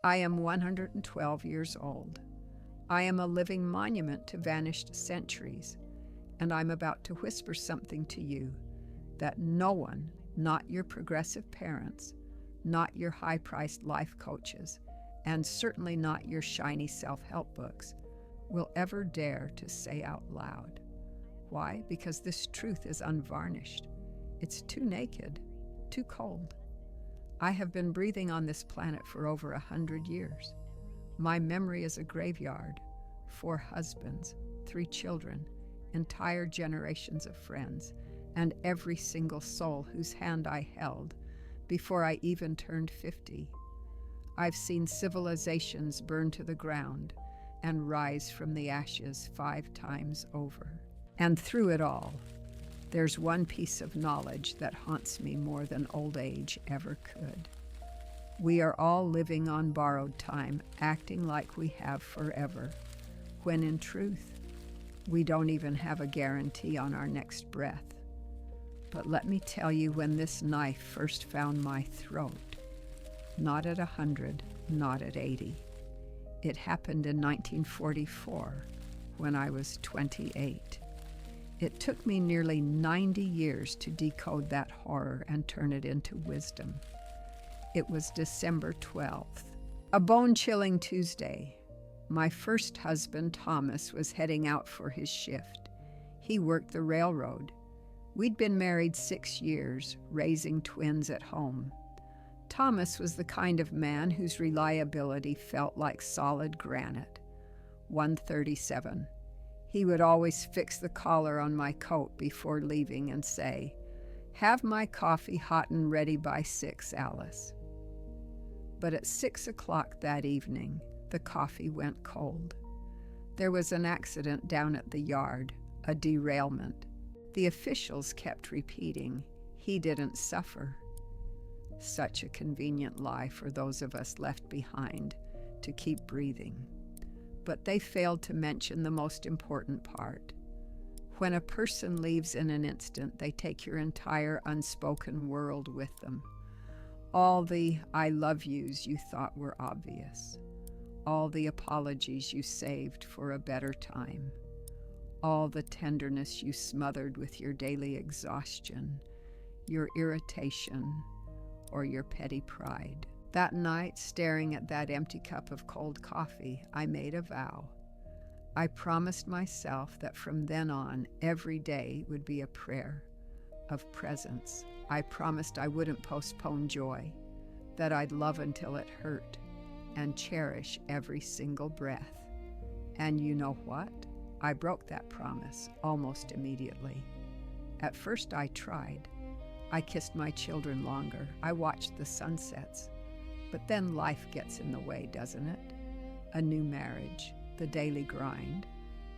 I am 112 years old. I am a living monument to vanished centuries, and I'm about to whisper something to you that no one, not your progressive parents, not your high-priced life coaches, and certainly not your shiny self-help books, will ever dare to say out loud. Why? Because this truth is unvarnished. It's too naked, too cold. I have been breathing on this planet for over 100 years. My memory is a graveyard. 4 husbands, 3 children, entire generations of friends, and every single soul whose hand I held before I even turned 50. I've seen civilizations burn to the ground and rise from the ashes 5 times over. And through it all, there's one piece of knowledge that haunts me more than old age ever could. We are all living on borrowed time, acting like we have forever, when in truth, we don't even have a guarantee on our next breath. But let me tell you, when this knife first found my throat, not at 100, not at 80. It happened in 1944, when I was 28. It took me nearly 90 years to decode that horror and turn it into wisdom. It was December 12th, a bone-chilling Tuesday. My first husband, Thomas, was heading out for his shift. He worked the railroad. We'd been married 6 years, raising twins at home. Thomas was the kind of man whose reliability felt like solid granite. 137. He would always fix the collar on my coat before leaving and say, "Have my coffee hot and ready by 6, Alice." But at 6 o'clock that evening, the coffee went cold. There was an accident down at the yard, a derailment. The officials kept repeating, "He didn't suffer." Such a convenient lie for those of us left behind to keep breathing. But they failed to mention the most important part. When a person leaves in an instant, they take your entire unspoken world with them. All the "I love yous" you thought were obvious. All the apologies you saved for a better time. All the tenderness you smothered with your daily exhaustion, your irritation, or your petty pride. That night, staring at that empty cup of cold coffee, I made a vow. I promised myself that from then on, every day would be a prayer of presence. I promised I wouldn't postpone joy, that I'd love until it hurt, and cherish every single breath. And you know what? I broke that promise almost immediately. At first I tried. I kissed my children longer. I watched the sunsets. But then life gets in the way, doesn't it? A new marriage, the daily grind,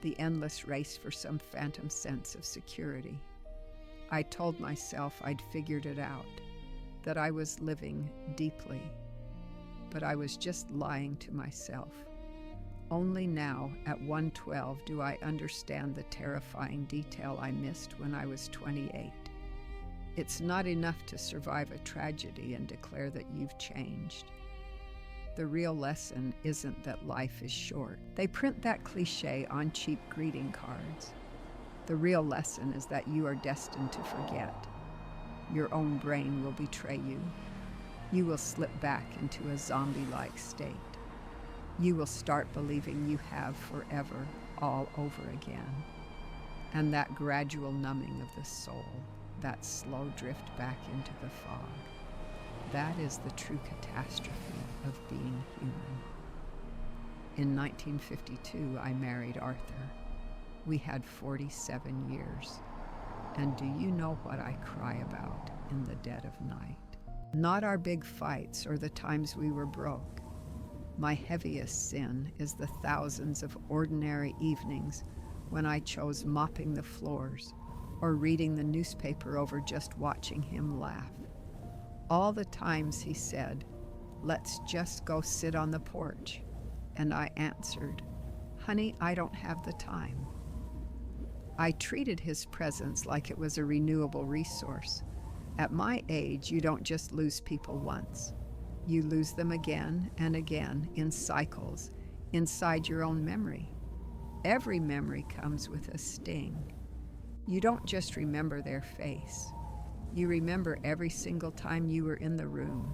the endless race for some phantom sense of security. I told myself I'd figured it out, that I was living deeply. But I was just lying to myself. Only now, at 112, do I understand the terrifying detail I missed when I was 28. It's not enough to survive a tragedy and declare that you've changed. The real lesson isn't that life is short. They print that cliche on cheap greeting cards. The real lesson is that you are destined to forget. Your own brain will betray you. You will slip back into a zombie-like state. You will start believing you have forever all over again. And that gradual numbing of the soul, that slow drift back into the fog, that is the true catastrophe of being human. In 1952, I married Arthur. We had 47 years. And do you know what I cry about in the dead of night? Not our big fights or the times we were broke. My heaviest sin is the thousands of ordinary evenings when I chose mopping the floors or reading the newspaper over just watching him laugh. All the times he said, "Let's just go sit on the porch." And I answered, "Honey, I don't have the time." I treated his presence like it was a renewable resource. At my age, you don't just lose people once. You lose them again and again in cycles inside your own memory. Every memory comes with a sting. You don't just remember their face. You remember every single time you were in the room,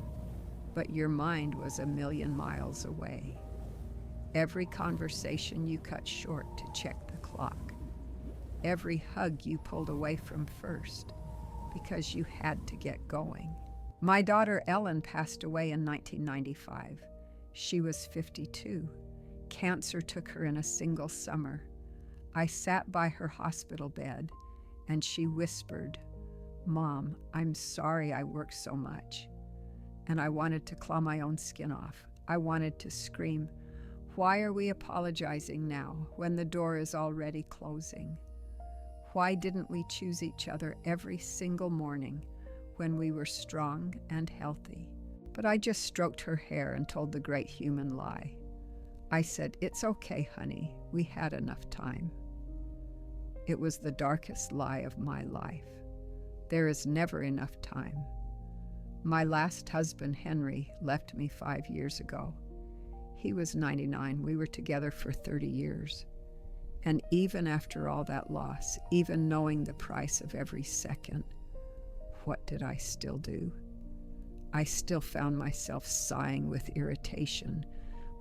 but your mind was a million miles away. Every conversation you cut short to check the clock. Every hug you pulled away from first because you had to get going. My daughter Ellen passed away in 1995. She was 52. Cancer took her in a single summer. I sat by her hospital bed and she whispered, "Mom, I'm sorry I work so much." And I wanted to claw my own skin off. I wanted to scream, "Why are we apologizing now when the door is already closing? Why didn't we choose each other every single morning when we were strong and healthy?" But I just stroked her hair and told the great human lie. I said, "It's okay, honey. We had enough time." It was the darkest lie of my life. There is never enough time. My last husband, Henry, left me 5 years ago. He was 99. We were together for 30 years. And even after all that loss, even knowing the price of every second, what did I still do? I still found myself sighing with irritation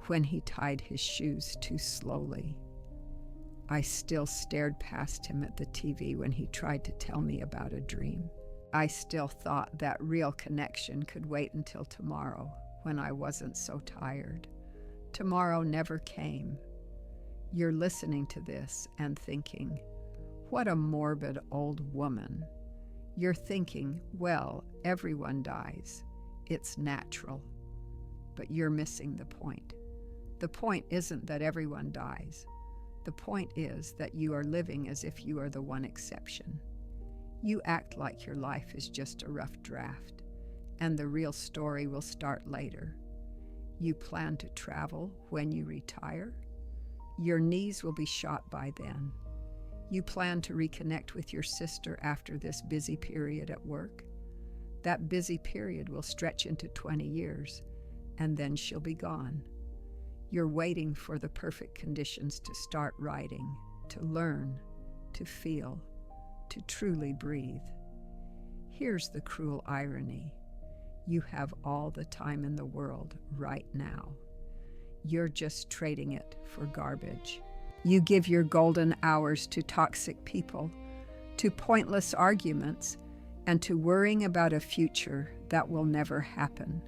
when he tied his shoes too slowly. I still stared past him at the TV when he tried to tell me about a dream. I still thought that real connection could wait until tomorrow when I wasn't so tired. Tomorrow never came. You're listening to this and thinking, "What a morbid old woman." You're thinking, well, everyone dies. It's natural. But you're missing the point. The point isn't that everyone dies. The point is that you are living as if you are the one exception. You act like your life is just a rough draft, and the real story will start later. You plan to travel when you retire. Your knees will be shot by then. You plan to reconnect with your sister after this busy period at work. That busy period will stretch into 20 years, and then she'll be gone. You're waiting for the perfect conditions to start writing, to learn, to feel, to truly breathe. Here's the cruel irony. You have all the time in the world right now. You're just trading it for garbage. You give your golden hours to toxic people, to pointless arguments, and to worrying about a future that will never happen.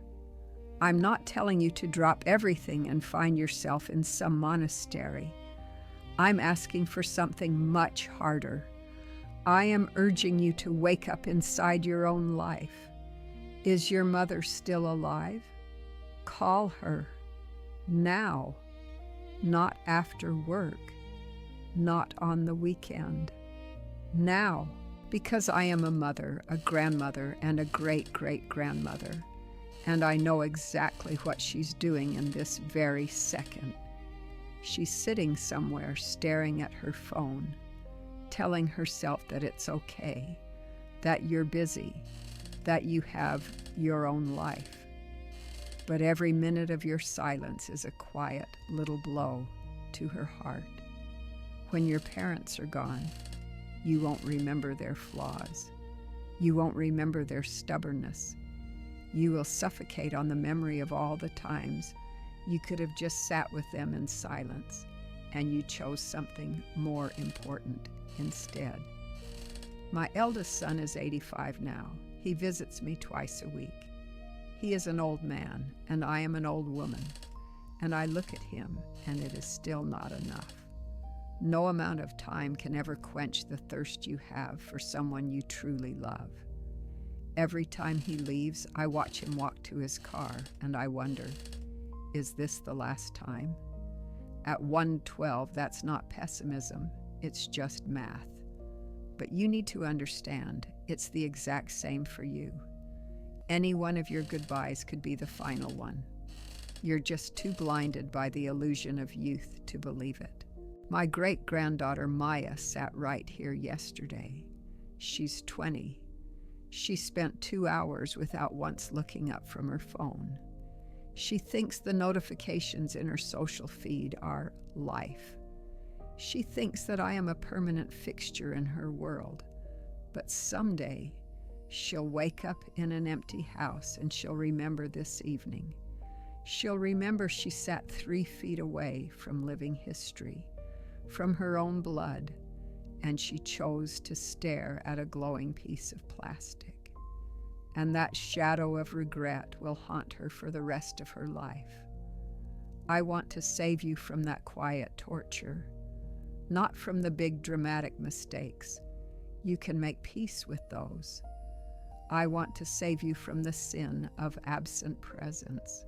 I'm not telling you to drop everything and find yourself in some monastery. I'm asking for something much harder. I am urging you to wake up inside your own life. Is your mother still alive? Call her. Now. Not after work. Not on the weekend. Now. Because I am a mother, a grandmother, and a great-great-grandmother, and I know exactly what she's doing in this very second. She's sitting somewhere staring at her phone, telling herself that it's okay, that you're busy, that you have your own life. But every minute of your silence is a quiet little blow to her heart. When your parents are gone, you won't remember their flaws. You won't remember their stubbornness. You will suffocate on the memory of all the times you could have just sat with them in silence, and you chose something more important instead. My eldest son is 85 now. He visits me twice a week. He is an old man, and I am an old woman, and I look at him, and it is still not enough. No amount of time can ever quench the thirst you have for someone you truly love. Every time he leaves, I watch him walk to his car, and I wonder, is this the last time? At 1:12, that's not pessimism, it's just math. But you need to understand, it's the exact same for you. Any one of your goodbyes could be the final one. You're just too blinded by the illusion of youth to believe it. My great-granddaughter Maya sat right here yesterday. She's 20. She spent 2 hours without once looking up from her phone. She thinks the notifications in her social feed are life. She thinks that I am a permanent fixture in her world. But someday, she'll wake up in an empty house and she'll remember this evening. She'll remember she sat 3 feet away from living history, from her own blood, and she chose to stare at a glowing piece of plastic. And that shadow of regret will haunt her for the rest of her life. I want to save you from that quiet torture, not from the big dramatic mistakes. You can make peace with those. I want to save you from the sin of absent presence,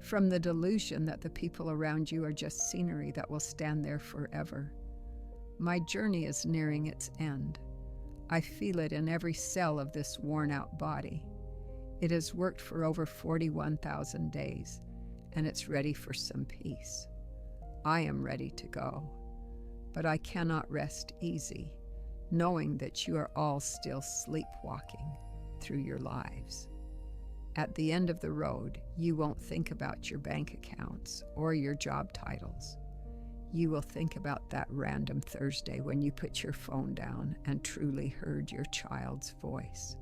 from the delusion that the people around you are just scenery that will stand there forever. My journey is nearing its end. I feel it in every cell of this worn-out body. It has worked for over 41,000 days, and it's ready for some peace. I am ready to go, but I cannot rest easy, knowing that you are all still sleepwalking through your lives. At the end of the road, you won't think about your bank accounts or your job titles. You will think about that random Thursday when you put your phone down and truly heard your child's voice.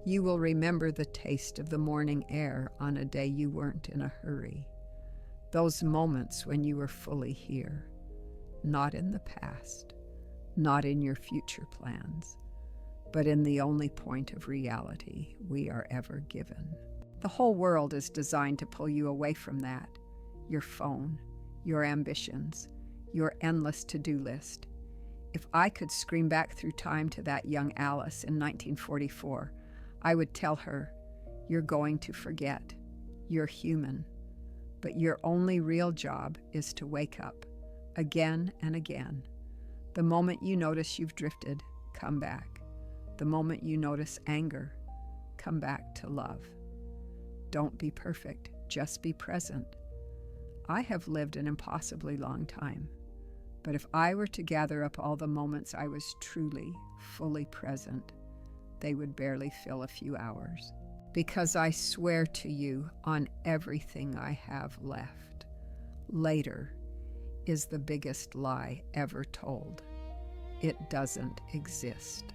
You will remember the taste of the morning air on a day you weren't in a hurry. Those moments when you were fully here, not in the past, not in your future plans, but in the only point of reality we are ever given. The whole world is designed to pull you away from that, your phone, your ambitions, your endless to-do list. If I could scream back through time to that young Alice in 1944, I would tell her, you're going to forget. You're human. But your only real job is to wake up, again and again. The moment you notice you've drifted, come back. The moment you notice anger, come back to love. Don't be perfect, just be present. I have lived an impossibly long time, but if I were to gather up all the moments I was truly, fully present, they would barely fill a few hours. Because I swear to you on everything I have left, later is the biggest lie ever told. It doesn't exist.